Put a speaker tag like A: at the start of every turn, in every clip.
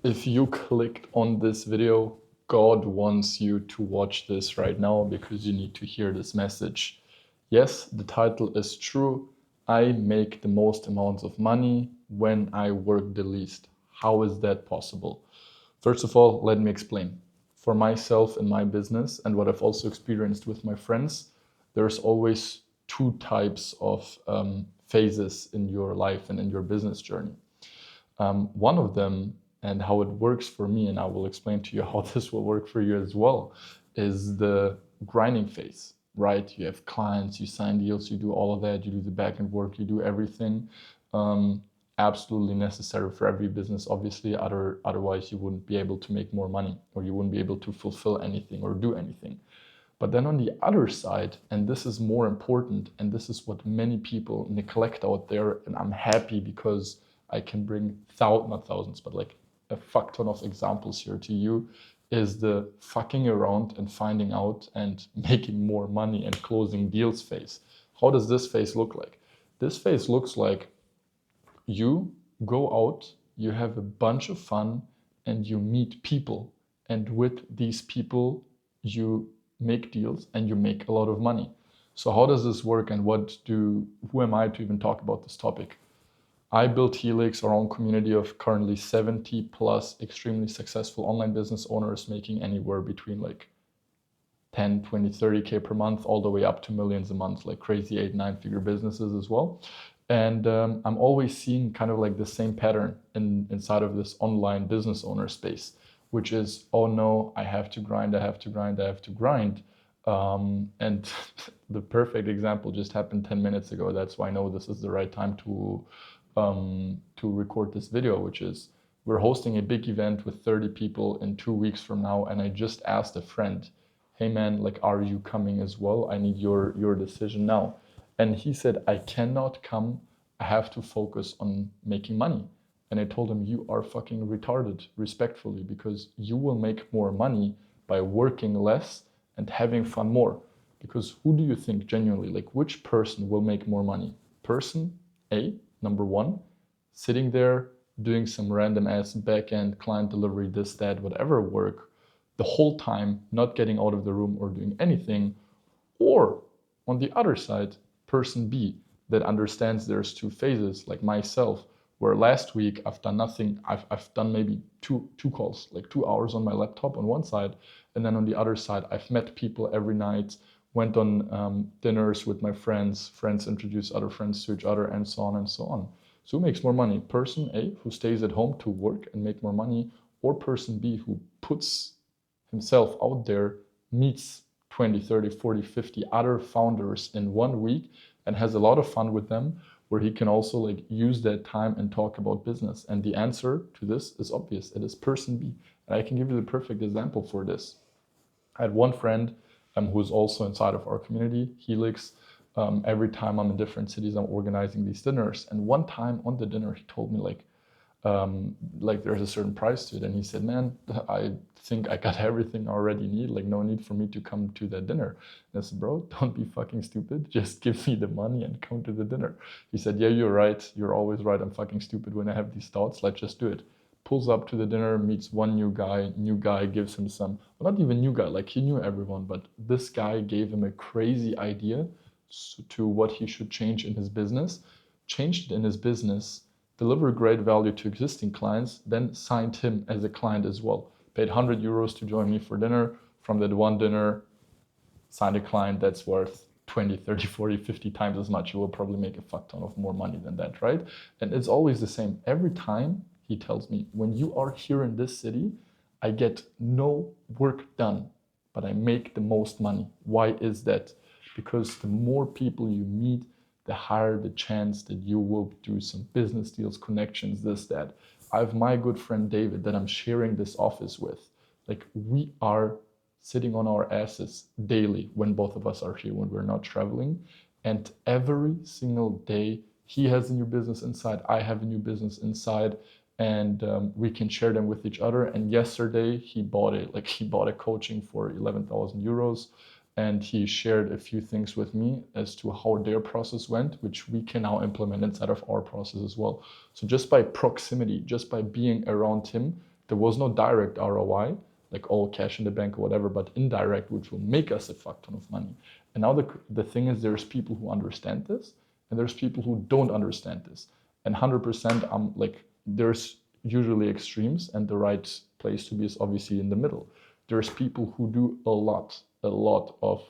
A: If you clicked on this video, God wants you to watch this right now because you need to hear this message. Yes, the title is true. I make the most amounts of money when I work the least. How is that possible? First of all, let me explain. For myself and my business, and what I've also experienced with my friends, there's always two types of phases in your life and in your business journey. One of them, and how it works for me, and I will explain to you how this will work for you as well, is the grinding phase, right? You have clients, you sign deals, you do all of that, you do the back end work, you do everything. Absolutely necessary for every business, obviously. Otherwise, you wouldn't be able to make more money, or you wouldn't be able to fulfill anything or do anything. But then on the other side, and this is more important, and this is what many people neglect out there, and I'm happy because I can bring not thousands, but like a fuck ton of examples here to you, is the fucking around and finding out and making more money and closing deals phase. How does this phase look like? This phase looks like you go out, you have a bunch of fun, and you meet people. And with these people, you make deals and you make a lot of money. So how does this work, and who am I to even talk about this topic? I built Helix, our own community of currently 70 plus extremely successful online business owners making anywhere between like 10, 20, 30K per month, all the way up to millions a month, like crazy 8, 9 figure businesses as well. And I'm always seeing kind of like the same pattern inside of this online business owner space, which is, oh no, I have to grind, I have to grind, I have to grind. And the perfect example just happened 10 minutes ago. That's why I know this is the right time to record this video, which is we're hosting a big event with 30 people in 2 weeks from now. And I just asked a friend, hey man, like, are you coming as well? I need your decision now. And he said, I cannot come. I have to focus on making money. And I told him, you are fucking retarded, respectfully, because you will make more money by working less and having fun more. Because who do you think genuinely, like which person will make more money? Person A, number one, sitting there doing some random ass back-end client delivery, this, that, whatever work, the whole time, not getting out of the room or doing anything. Or on the other side, person B, that understands there's two phases, like myself, where last week I've done nothing. I've done maybe two calls, like 2 hours on my laptop on one side, and then on the other side, I've met people every night, went on dinners with my friends introduce other friends to each other, and so on and so on. So who makes more money? Person A, who stays at home to work and make more money, or person B, who puts himself out there, meets 20, 30, 40, 50 other founders in 1 week and has a lot of fun with them, where he can also like use that time and talk about business. And the answer to this is obvious. It is person B. And I can give you the perfect example for this. I had one friend who's also inside of our community, Helix. Every time I'm in different cities, I'm organizing these dinners. And one time on the dinner, he told me like there's a certain price to it. And he said, man, I think I got everything I already need. Like no need for me to come to that dinner. And I said, bro, don't be fucking stupid. Just give me the money and come to the dinner. He said, yeah, you're right. You're always right. I'm fucking stupid when I have these thoughts. Let's just do it. Pulls up to the dinner, meets one new guy gives him some, well, not even new guy, like he knew everyone, but this guy gave him a crazy idea to what he should change in his business, changed it in his business, deliver great value to existing clients, then signed him as a client as well. Paid 100 euros to join me for dinner. From that one dinner, signed a client that's worth 20, 30, 40, 50 times as much. You will probably make a fuck ton of more money than that, right? And it's always the same. Every time he tells me, when you are here in this city, I get no work done, but I make the most money. Why is that? Because the more people you meet, the higher the chance that you will do some business deals, connections, this, that. I have my good friend David that I'm sharing this office with. Like we are sitting on our asses daily when both of us are here, when we're not traveling. And every single day, he has a new business inside, I have a new business inside, and we can share them with each other. And yesterday he bought a coaching for 11,000 euros. And he shared a few things with me as to how their process went, which we can now implement inside of our process as well. So just by proximity, just by being around him, There was no direct ROI, like all cash in the bank or whatever, but indirect, which will make us a fuck ton of money. And now the thing is, there's people who understand this, and there's people who don't understand this. And 100%, I'm like, there's usually extremes, and the right place to be is obviously in the middle. There's people who do a lot of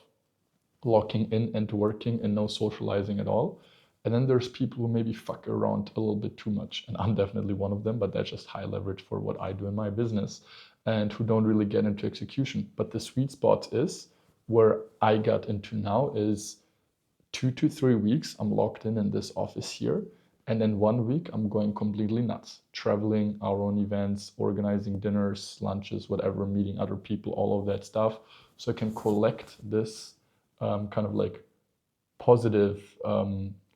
A: locking in and working and no socializing at all. And then there's people who maybe fuck around a little bit too much. And I'm definitely one of them, but that's just high leverage for what I do in my business, and who don't really get into execution. But the sweet spot is where I got into now is 2 to 3 weeks, I'm locked in this office here. And then 1 week, I'm going completely nuts, traveling, our own events, organizing dinners, lunches, whatever, meeting other people, all of that stuff. So I can collect this kind of like positive,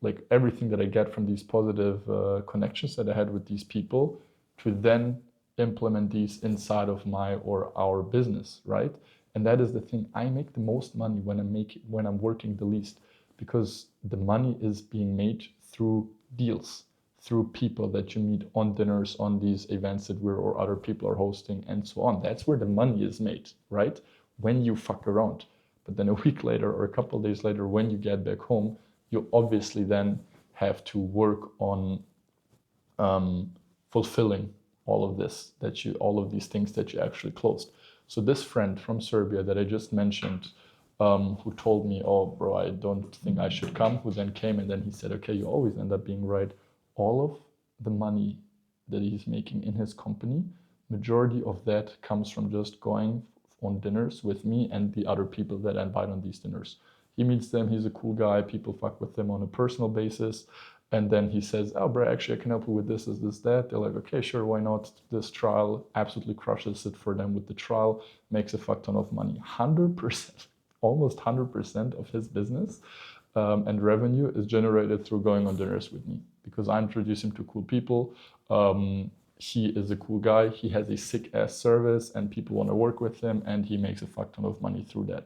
A: like everything that I get from these positive connections that I had with these people, to then implement these inside of my or our business, right? And that is the thing. I make the most money when I'm working the least, because the money is being made through deals, through people that you meet on dinners, on these events that we're or other people are hosting, and so on. That's where the money is made, right? When you fuck around. But then a week later or a couple of days later, when you get back home, you obviously then have to work on fulfilling all of these things that you actually closed. So this friend from Serbia that I just mentioned, who told me, oh, bro, I don't think I should come, who then came, and then he said, okay, you always end up being right. All of the money that he's making in his company, majority of that comes from just going on dinners with me and the other people that I invite on these dinners. He meets them, he's a cool guy, people fuck with him on a personal basis. And then he says, oh, bro, actually, I can help you with this, that. They're like, okay, sure, why not? This trial absolutely crushes it for them with the trial, makes a fuck ton of money. 100%, almost 100% of his business and revenue is generated through going on dinners with me, because I introduce him to cool people. He is a cool guy. He has a sick ass service and people want to work with him, and he makes a fuck ton of money through that.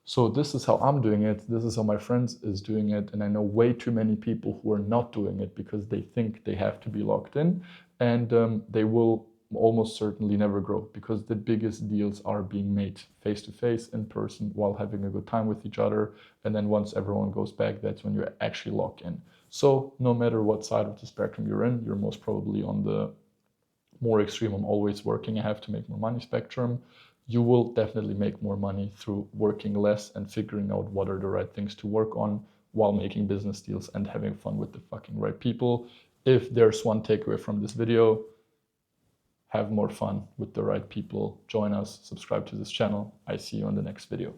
A: So this is how I'm doing it. This is how my friends is doing it. And I know way too many people who are not doing it because they think they have to be locked in, and they will almost certainly never grow, because the biggest deals are being made face to face, in person, while having a good time with each other. And then once everyone goes back, that's when you actually lock in. So no matter what side of the spectrum you're in, you're most probably on the more extreme, I'm always working, I have to make more money spectrum. You will definitely make more money through working less and figuring out what are the right things to work on while making business deals and having fun with the fucking right people. If there's one takeaway from this video, have more fun with the right people. Join us, subscribe to this channel. I see you on the next video.